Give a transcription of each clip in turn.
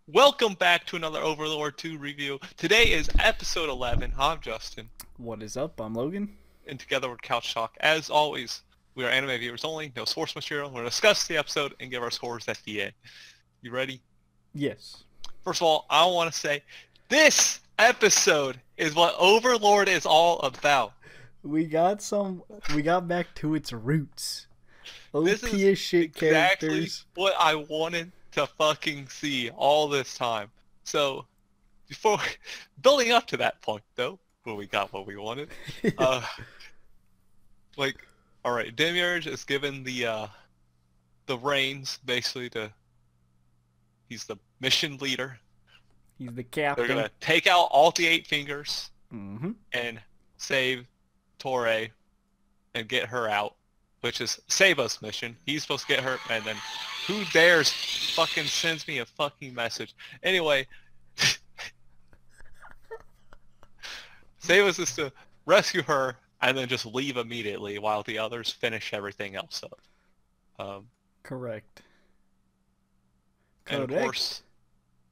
Welcome back to another Overlord 2 review. Today is episode 11. I'm Justin, What is up? I'm Logan. and together we're Couch Talk. As always, we are anime viewers only, no source material. We're going to discuss the episode and give our scores at the end. You ready? Yes. First of all, I want to say this episode is what Overlord is all about. We got back to its roots. This OP is as shit exactly characters. what I wanted to fucking see all this time. So, before building up to that point, though, where we got what we wanted, all right, Demiurge is given the reins basically to. He's the mission leader. He's the They're captain. gonna take out all the 8 fingers Mm-hmm. and save Torre and get her out, which is Saba's mission. He's supposed to get her, and then who dares fucking sends me a fucking message? Anyway, Saba's is to rescue her and then just leave immediately while the others finish everything else up. Correct. And of Correct. course,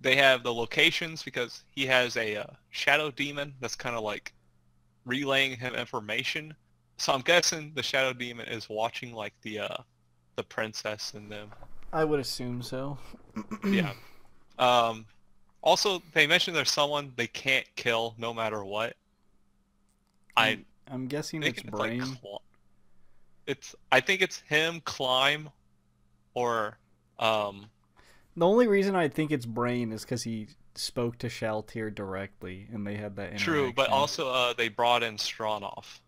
they have the locations because he has a shadow demon that's kind of like relaying him information. So I'm guessing the shadow demon is watching like the princess and them. I would assume so. Yeah. Also, they mentioned there's someone they can't kill no matter what. I I'm guessing think it's it's like Brain. I think it's him, Climb, or The only reason I think it's Brain is because he spoke to Shaltir directly, and they had that interaction. True, but also they brought in Stronov.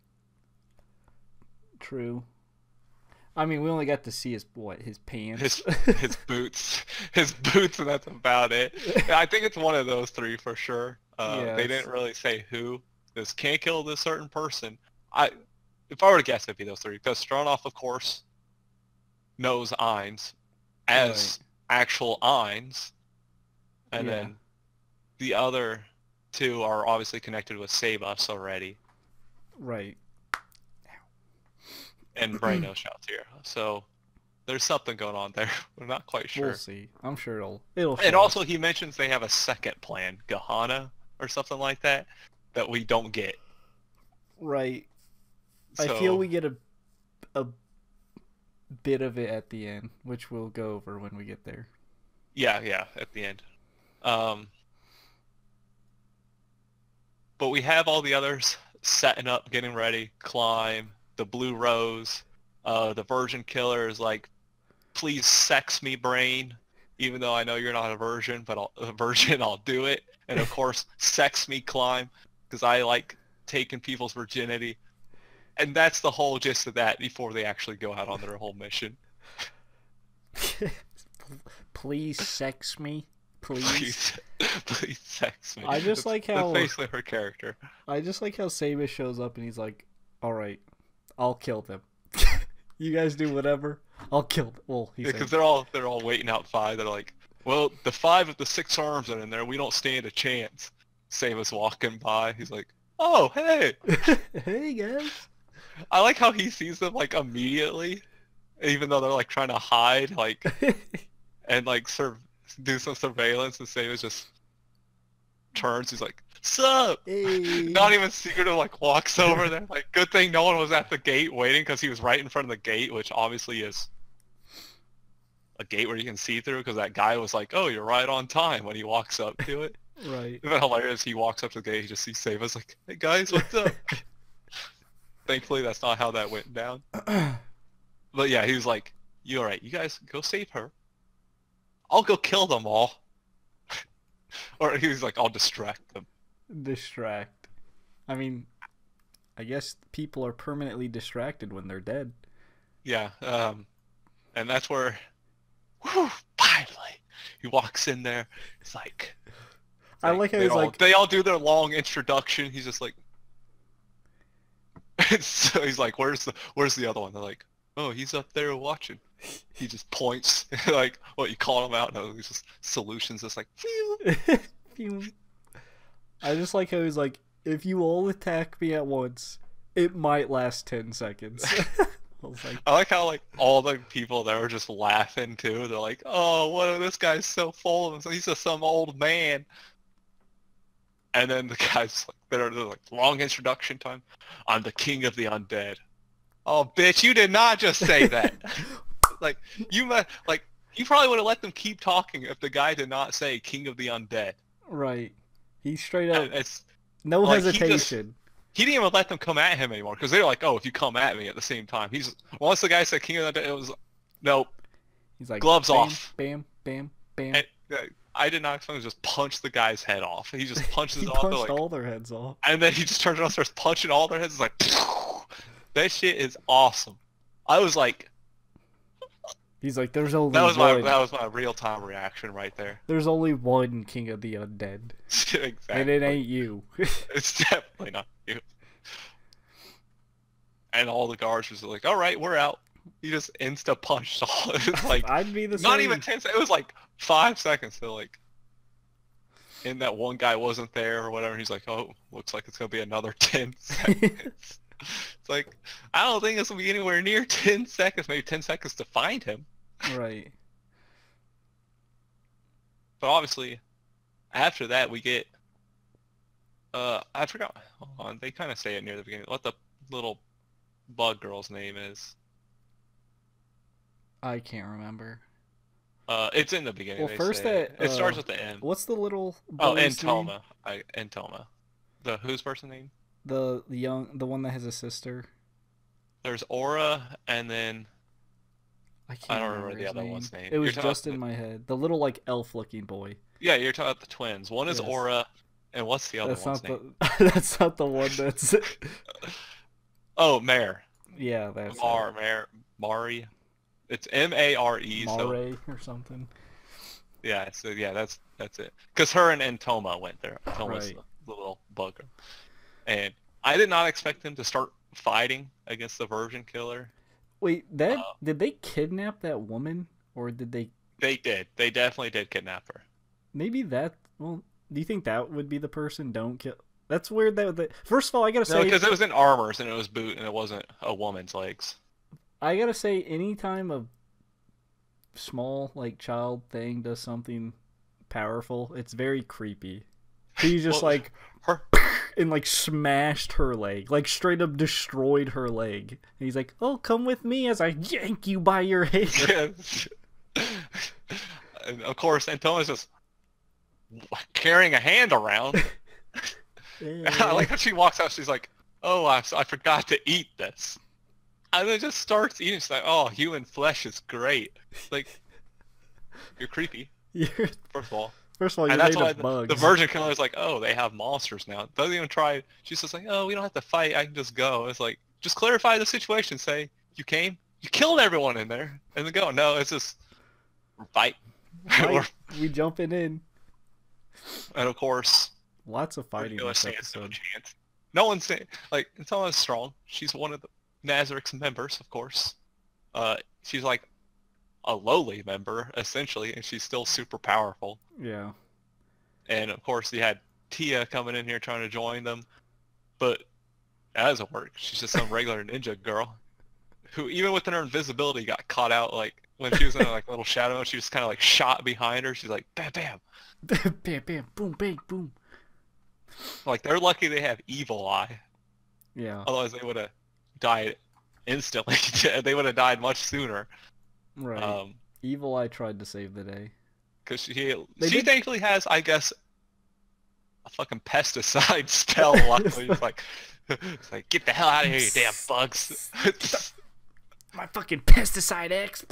True. I mean, we only got to see his pants. His boots, and that's about it. I think it's one of those 3 for sure. Yes. They didn't really say who. This can't kill this certain person. If I were to guess, it'd be those 3 because Stronov, of course, knows Ainz as actual Ainz, and Yeah. then the other 2 are obviously connected with Sabas already, Right. and Brain knows Shaltir. So there's something going on there. We're not quite sure. We'll see. I'm sure it'll And show also us. he mentions they have a second plan, Gahana or something like that we don't get. Right. So, I feel we get a bit of it at the end, which we'll go over when we get there. yeah, at the end. But we have all the others setting up, getting ready, Climb, the Blue Rose, the Virgin Killer is like, please sex me, Brain, even though I know you're not a virgin, but I'll do it. And of course, sex me, Climb, because I like taking people's virginity. And that's the whole gist of that before they actually go out on their whole mission. Please sex me. Please. Please sex me. I just like how That's basically her character. I just like how Samus shows up and he's like, "All right, I'll kill them. You guys do whatever. I'll kill them." Well, he Because said, they're all waiting outside. They're like, well, the 5 of the 6 arms are in there. We don't stand a chance. Samus walking by. He's like, oh, hey. "Hey guys." I like how he sees them like immediately, even though they're like trying to hide, like, and like do some surveillance, and Samus just turns. He's like, sup? Hey. Not even secretive, like walks over there. Like, good thing no one was at the gate waiting because he was right in front of the gate, which obviously is a gate where you can see through because that guy was like, oh, you're right on time when he walks up to it. Right. Isn't that hilarious? He walks up to the gate, he just sees Samus like, hey guys, what's up? Thankfully, that's not how that went down. But yeah, he was like, you alright, you guys go save her. I'll go kill them all. Or he was like, I'll distract them. Distract. I mean, I guess people are permanently distracted when they're dead. Yeah, and that's where, whew, finally, he walks in there. It's like, I like how he's like, they all do their long introduction. He's just like, so he's like, where's the other one? They're like, oh, he's up there watching. He just points, like, what, you call him out? No, he's just solutions. It's like, phew. I just like how he's like, if you all attack me at once, it might last 10 seconds. I was like, I like how like all the people there were just laughing too. They're like, "Oh, what? This guy's so full of himself. He's just some old man." And then the guys like they're like, "Long introduction time. I'm the king of the undead." Oh, bitch! You did not just say that. Like you probably would have let them keep talking if the guy did not say king of the undead. right. He straight up, And it's no like hesitation. he didn't even let them come at him anymore because they were like, "Oh, if you come at me at the same time." Once the guy said king of the undead, it was nope, He's like, gloves bam, off. bam, bam, bam. And, I did not expect him to just punch the guy's head off. He just punches He off. punched Like, all their heads off. and then he just turns around and starts punching all their heads. It's like, that shit is awesome. I was like, He's like, there's only that was one. my real time reaction right there. There's only one King of the Undead. Exactly. And it ain't you. It's definitely not you. And all the guards was like, "All right, we're out." He just insta punched all. It was like I'd be the same. not even 10 seconds. It was like 5 seconds. So like, and that one guy wasn't there or whatever. He's like, "Oh, looks like it's gonna be another 10 seconds." It's like, I don't think it's gonna be anywhere near 10 seconds. Maybe 10 seconds to find him. Right. But obviously, after that we get. I forgot. Hold on. They kind of say it near the beginning. What the little bug girl's name is? I can't remember. It's in the beginning. Well, they first say that it starts with the M. what's the little Oh, boy's name? Entoma. Entoma. The whose person name? The one that has a sister. There's Aura, and then I I can't don't remember remember the his other name. one's name. It was You're talking just about in my head. The little like elf-looking boy. yeah, you're talking about the twins. One is Yes. Aura, and what's the other That's one's not name? the. That's not the one. That's. Oh, Mare. Yeah, that's Mari. It's Mare. So Mare or something. yeah, so yeah, that's it. Because her and Entoma went there. Entoma's Right. the little bugger. And I did not expect them to start fighting against the Virgin Killer. Wait, did they kidnap that woman or did they? They did. They definitely did kidnap her. Maybe that. Well, do you think that would be the person? Don't kill. That's weird. First of all, I gotta No, say, because it was in armors and it was boot and it wasn't a woman's legs. anytime a small like child thing does something powerful, it's very creepy. He just Well, like her. and like smashed her leg, like straight up destroyed her leg. And he's like, "Oh, come with me as I yank you by your hair." And of course, Antona's just carrying a hand around. I like how she walks out. She's like, "Oh, I forgot to eat this," and then just starts eating. She's like, "Oh, human flesh is great." Like, you're creepy. You're, First of all, first of all, you're and that's made why of bugs. the Virgin Killer is like, "Oh, they have monsters now." Doesn't even try. She's just like, "Oh, we don't have to fight. I can just go." It's like, just clarify the situation. Say you came, you killed everyone in there, and then go. No, it's just fight. Right, we jumping in. And of course, Lots of fighting Killer this stands no episode. chance. No one's saying like Antona's strong. She's one of the Nazaric's members, of course. She's like a lowly member essentially, and she's still super powerful. Yeah. And of course, you had Tia coming in here trying to join them, but that doesn't work. She's just some regular ninja girl who, even with her invisibility, got caught out. Like when she was in like a little shadow, she just kind of like shot behind her. She's like, bam, bam. Bam, bam, boom, bang, boom. Like they're lucky they have Evil Eye. Yeah. Otherwise, they would have died instantly. They would have died much sooner. Right. Evil Eye tried to save the day. Because she did- thankfully has, I guess, a fucking pesticide spell. Luckily, it's like, get the hell out of here, you damn bugs. My fucking pesticide X.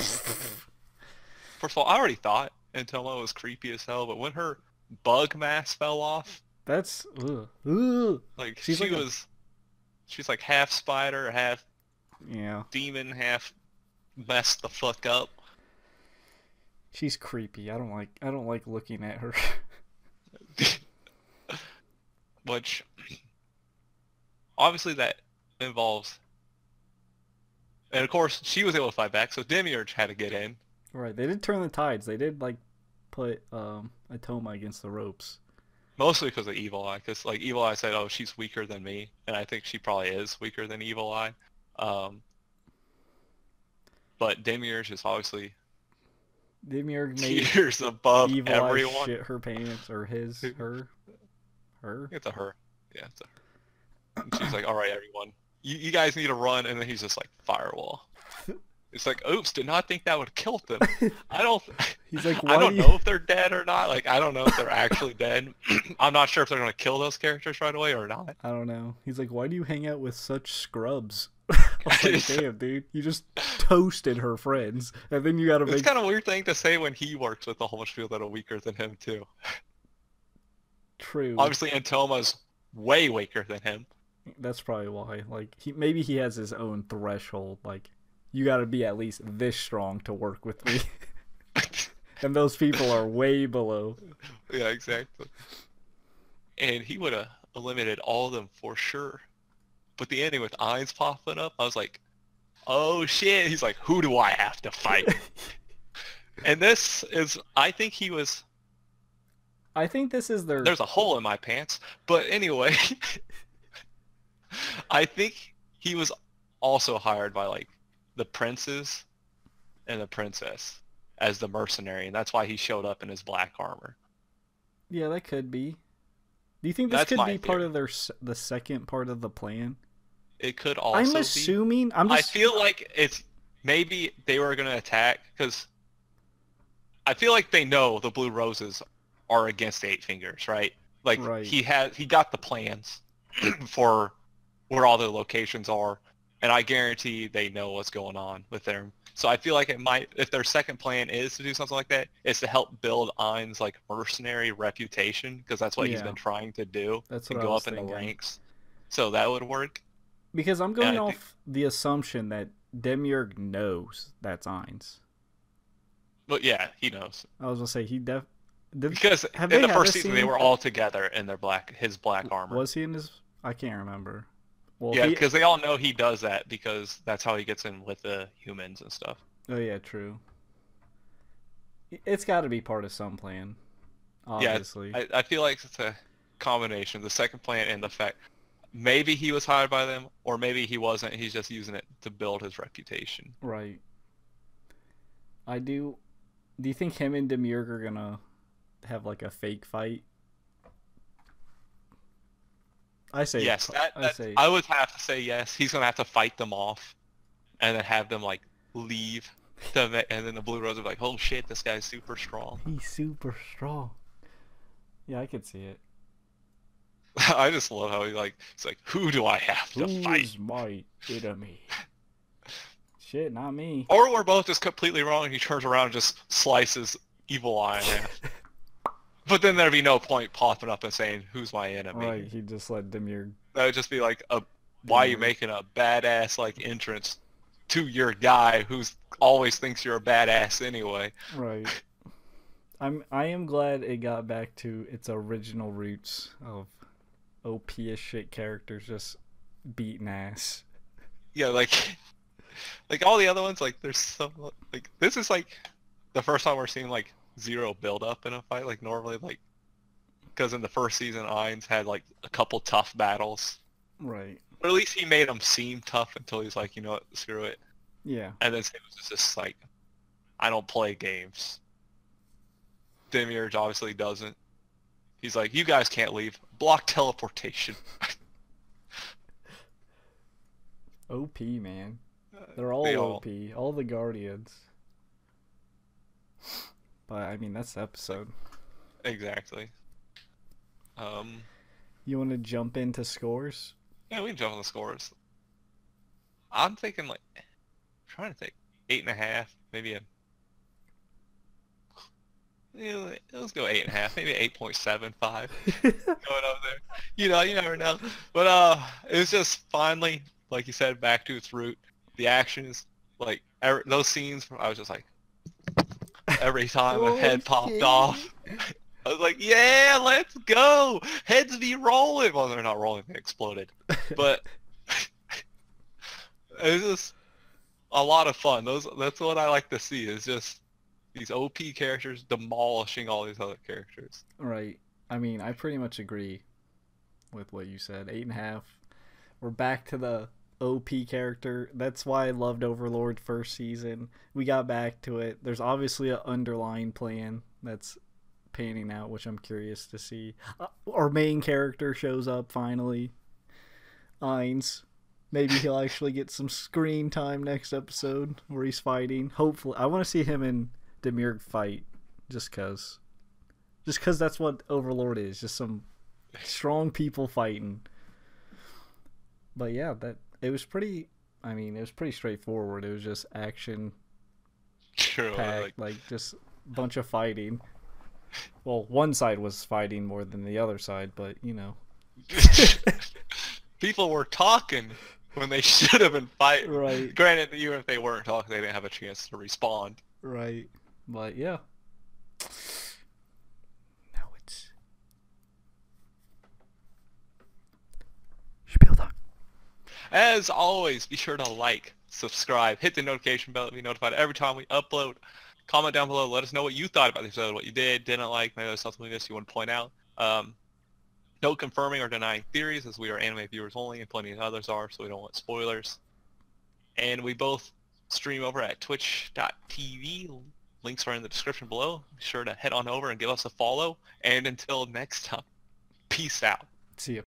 First of all, I already thought Antoma was creepy as hell, but when her bug mask fell off, That's ugh. like She's like she's like half spider, half Yeah. demon, half messed the fuck up. She's creepy. I don't like looking at her. Which obviously that involves, and of course she was able to fight back, so Demiurge had to get in. Right. They did turn the tides. They did like put Atoma against the ropes. Mostly because of Evil Eye, because like Evil Eye said, "Oh, she's weaker than me," and I think she probably is weaker than Evil Eye. but Demiurge is obviously Demiurge made tiers above Evil Eye everyone. shit her pants, or her. It's a her. Yeah, it's a her. And she's like, all right, everyone, you guys need to run, and then he's just like, firewall. It's like, oops, did not think that would kill them. I don't. He's like, I why don't do know if they're dead or not. Like, I don't know if they're actually dead. I'm not sure if they're gonna kill those characters right away or not. I don't know. He's like, why do you hang out with such scrubs? I was like, damn, dude, you just toasted her friends, and then you gotta It's make. kind of a weird thing to say when he works with a whole bunch of people that are weaker than him too. True. Obviously, Antoma's way weaker than him. That's probably why. Like, maybe he has his own threshold. Like, you gotta be at least this strong to work with me. And those people are way below. Yeah, exactly. And he would have eliminated all of them for sure. But the ending with Ainz popping up, I was like, oh shit. He's like, who do I have to fight? And this is, I think this is their... There's a hole in my pants. But anyway, I think he was also hired by like the princes and the princess as the mercenary, and that's why he showed up in his black armor. Yeah, that could be. Do you think this could be part of the second part of the plan? It could also I'm assuming. I feel like it's maybe they were going to attack because I feel like they know the Blue Roses are against the Eight Fingers, right? Like right. he got the plans for where all the locations are, and I guarantee they know what's going on with them. So I feel like it might, if their second plan is to do something like that, is to help build Ain's like mercenary reputation, because that's what he's been trying to do. That's what I was thinking. In the ranks. So that would work. Because I'm going off the assumption that Demiurge knows that's Ainz. But yeah, he knows. I was gonna say because in the first season they were all together in their his black armor. Was he in his? I can't remember. Well, yeah, because they all know he does that because that's how he gets in with the humans and stuff. Oh yeah, true. It's got to be part of some plan, obviously. Yeah, I feel like it's a combination, the second plan and the fact maybe he was hired by them, or maybe he wasn't. He's just using it to build his reputation. Right. Do you think him and Demiurge are gonna have like a fake fight? I say yes. I would have to say yes. He's gonna have to fight them off, and then have them like leave, and then the Blue Rose are like, "Oh shit, this guy's super strong." He's super strong. Yeah, I could see it. I just love how it's like, who do I have to fight? Who's my enemy? Shit, not me. Or we're both just completely wrong, and he turns around and just slices Evil Eye in half. But then there'd be no point popping up and saying, who's my enemy? Right, he'd just let Demiurge... That would just be like, why are you making a badass like entrance to your guy who's always thinks you're a badass anyway? Right. I am glad it got back to its original roots of OP as shit characters just beating ass. Yeah, like all the other ones, like there's some like this is like the first time we're seeing like zero build up in a fight. Like normally, like because in the first season, Ainz had like a couple tough battles. Right. But at least he made them seem tough until he's like, you know what, screw it. Yeah. And then it was just like, I don't play games. Demiurge obviously doesn't. He's like, you guys can't leave. Block teleportation. OP, man. They're all OP. All the Guardians. But, I mean, that's the episode. Exactly. You want to jump into scores? Yeah, we can jump on the scores. I'm thinking like, trying to think, 8.5, maybe a. Yeah, let's go 8.5, maybe 8.75. Going over there. You know, you never know. But it was just finally, like you said, back to its root. The actions, like those scenes, I was just like, every time a head popped off, I was like, yeah, let's go. Heads be rolling. Well, they're not rolling, they exploded. But it was just a lot of fun. That's what I like to see, is just these OP characters demolishing all these other characters. Right. I mean, I pretty much agree with what you said. 8.5. We're back to the OP character. That's why I loved Overlord first season. We got back to it. There's obviously an underlying plan that's panning out, which I'm curious to see. Our main character shows up finally. Ainz. Maybe he'll actually get some screen time next episode where he's fighting. Hopefully. I want to see him and Demir fight just cause. Just cause that's what Overlord is. Just some strong people fighting. But yeah, it was pretty. I mean, it was pretty straightforward. It was just action True. packed, like just a bunch of fighting. Well, one side was fighting more than the other side, but you know. People were talking when they should have been fighting. Right. Granted, even if they weren't talking, they didn't have a chance to respond. Right. But yeah. Now it's Spieltag. As always, be sure to like, subscribe, hit the notification bell to be notified every time we upload. Comment down below. Let us know what you thought about the episode, what you did, didn't like, maybe there's something we missed you want to point out. No confirming or denying theories, as we are anime viewers only, and plenty of others are, so we don't want spoilers. And we both stream over at twitch.tv. Links are in the description below. Be sure to head on over and give us a follow. And until next time, peace out. See ya.